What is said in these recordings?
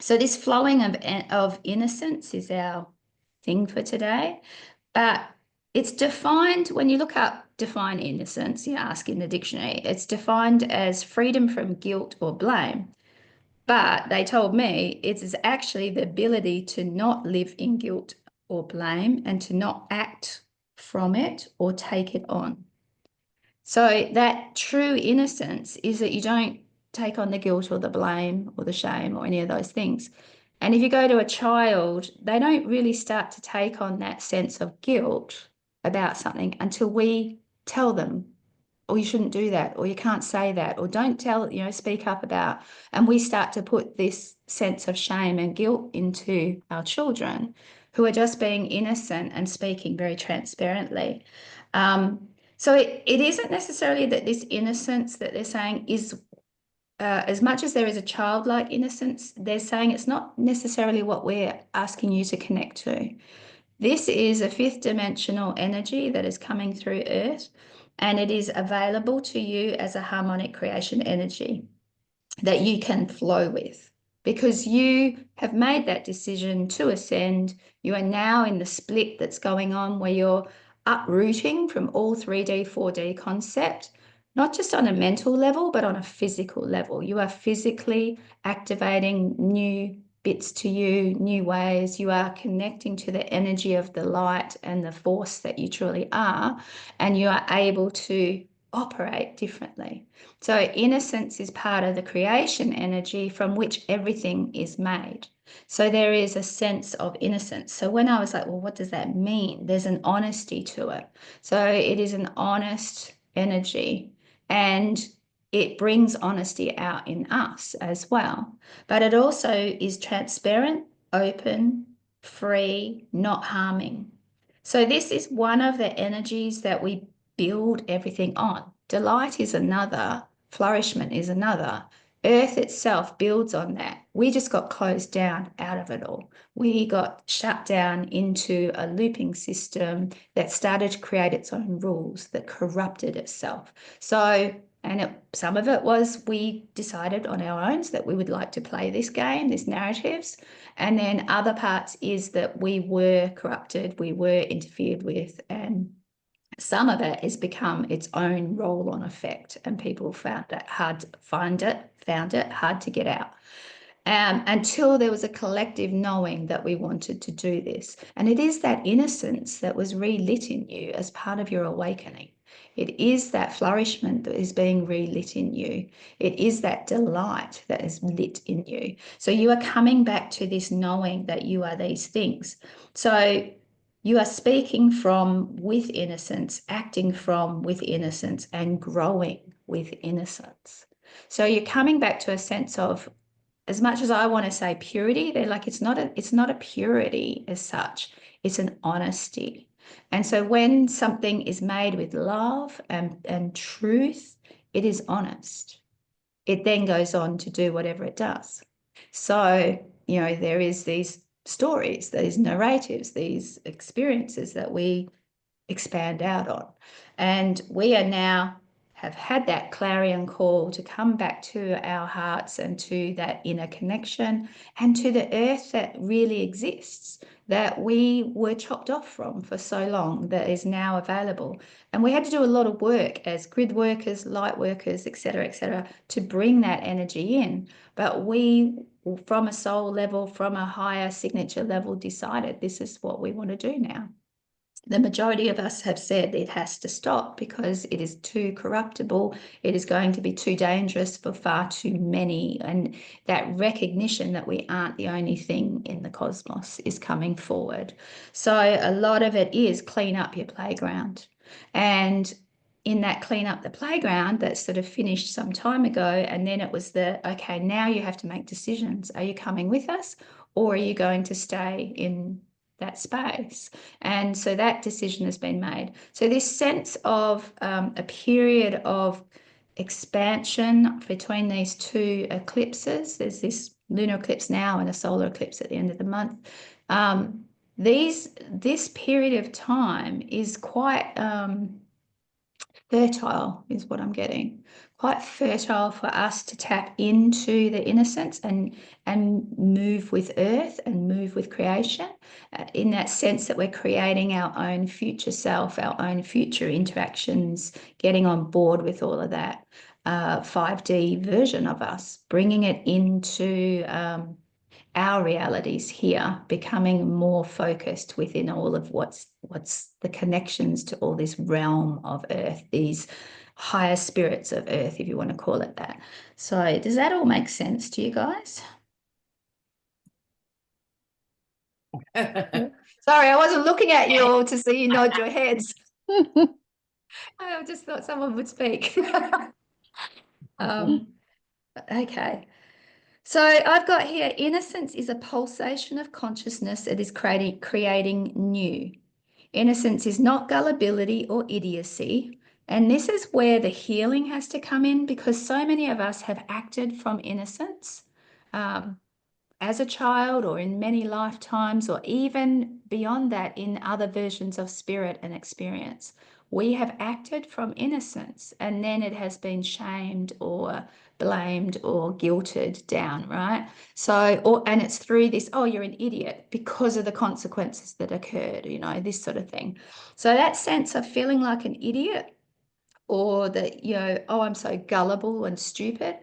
So this flowing of innocence is our thing for today. But it's defined, when you look up define innocence, you ask in the dictionary, it's defined as freedom from guilt or blame. But they told me it is actually the ability to not live in guilt or blame and to not act from it or take it on. So that true innocence is that you don't take on the guilt or the blame or the shame or any of those things. And if you go to a child, they don't really start to take on that sense of guilt about something until we tell them, or you shouldn't do that, or you can't say that, or don't tell, speak up about. And we start to put this sense of shame and guilt into our children who are just being innocent and speaking very transparently. So it isn't necessarily that this innocence that they're saying is, as much as there is a childlike innocence, they're saying it's not necessarily what we're asking you to connect to. This is a fifth dimensional energy that is coming through Earth, and it is available to you as a harmonic creation energy that you can flow with, because you have made that decision to ascend. You are now in the split that's going on where you're uprooting from all 3D, 4D concept, not just on a mental level, but on a physical level. You are physically activating new bits to you, new ways. You are connecting to the energy of the light and the force that you truly are, and you are able to operate differently. So innocence is part of the creation energy from which everything is made. So there is a sense of innocence. So when I was like, well, what does that mean? There's an honesty to it. So it is an honest energy, and it brings honesty out in us as well. But it also is transparent, open, free, not harming. So this is one of the energies that we build everything on. Delight is another, flourishment is another. Earth itself builds on that. We just got closed down out of it all. We got shut down into a looping system that started to create its own rules, that corrupted itself. So, and some of it was we decided on our own that we would like to play this game, these narratives. And then other parts is that we were corrupted, we were interfered with, and some of it has become its own roll-on effect, and people found it hard to get out. Until there was a collective knowing that we wanted to do this. And it is that innocence that was relit in you as part of your awakening. It is that flourishment that is being relit in you. It is that delight that is lit in you. So you are coming back to this knowing that you are these things. So you are speaking from with innocence, acting from with innocence, and growing with innocence. So you're coming back to a sense of, as much as I want to say purity, they're like, it's not a purity as such, it's an honesty. And so when something is made with love and truth, it is honest. It then goes on to do whatever it does. So, there is these stories, these narratives, these experiences that we expand out on. And we are now have had that clarion call to come back to our hearts and to that inner connection and to the earth that really exists, that we were chopped off from for so long, that is now available. And we had to do a lot of work as grid workers, light workers, etc., to bring that energy in. But we, from a soul level, from a higher signature level, decided this is what we want to do now. The majority of us have said it has to stop because it is too corruptible. It is going to be too dangerous for far too many. And that recognition that we aren't the only thing in the cosmos is coming forward. So a lot of it is clean up your playground. And in that clean up the playground, that sort of finished some time ago. And then it was okay, now you have to make decisions. Are you coming with us, or are you going to stay in that space? And so that decision has been made. So this sense of a period of expansion between these two eclipses, there's this lunar eclipse now and a solar eclipse at the end of the month. This period of time is quite fertile is what I'm getting. Quite fertile for us to tap into the innocence and move with earth and move with creation, in that sense that we're creating our own future self, our own future interactions, getting on board with all of that 5D version of us, bringing it into our realities here, becoming more focused within all of what's the connections to all this realm of earth, these higher spirits of earth, if you want to call it that. So does that all make sense to you guys? Sorry, I wasn't looking at you all to see you nod your heads. I just thought someone would speak. Okay. So I've got here, innocence is a pulsation of consciousness that is creating new. Innocence is not gullibility or idiocy. And this is where the healing has to come in, because so many of us have acted from innocence as a child or in many lifetimes, or even beyond that in other versions of spirit and experience. We have acted from innocence, and then it has been shamed or blamed or guilted down, right? So, and it's through this, oh, you're an idiot because of the consequences that occurred, you know, this sort of thing. So that sense of feeling like an idiot, or that, you know, oh, I'm so gullible and stupid,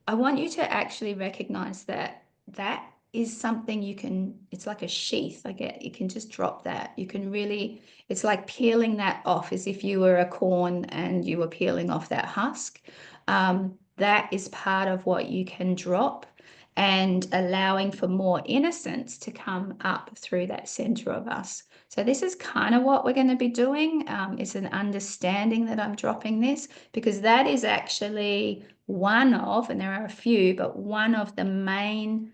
I want you to actually recognize that that is something you can, it's like a sheath. You can just drop that. You can really, it's like peeling that off as if you were a corn and you were peeling off that husk. That is part of what you can drop, and allowing for more innocence to come up through that center of us. So this is kind of what we're going to be doing. It's an understanding that I'm dropping this, because that is actually one of, and there are a few, but one of the main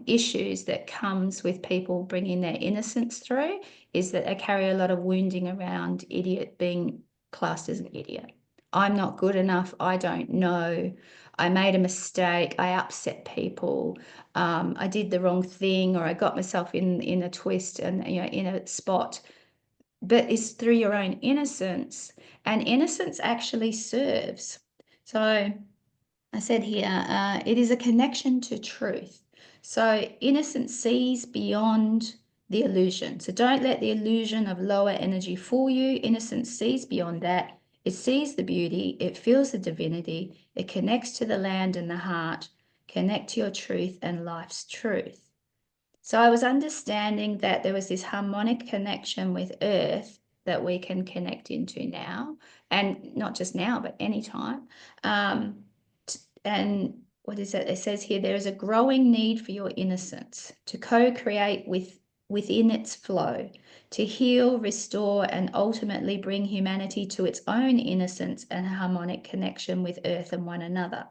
issues that comes with people bringing their innocence through is that they carry a lot of wounding around idiot, being classed as an idiot. I'm not good enough. I don't know. I made a mistake. I upset people. I did the wrong thing, or I got myself in a twist and, you know, in a spot. But it's through your own innocence, and innocence actually serves. So I said here, it is a connection to truth. So innocence sees beyond the illusion. So don't let the illusion of lower energy fool you. Innocence sees beyond that. It sees the beauty. It feels the divinity. It connects to the land and the heart. Connect to your truth and life's truth. So I was understanding that there was this harmonic connection with earth that we can connect into now, and not just now, but anytime. And what is it? It says here, there is a growing need for your innocence to co-create within its flow, to heal, restore, and ultimately bring humanity to its own innocence and harmonic connection with earth and one another.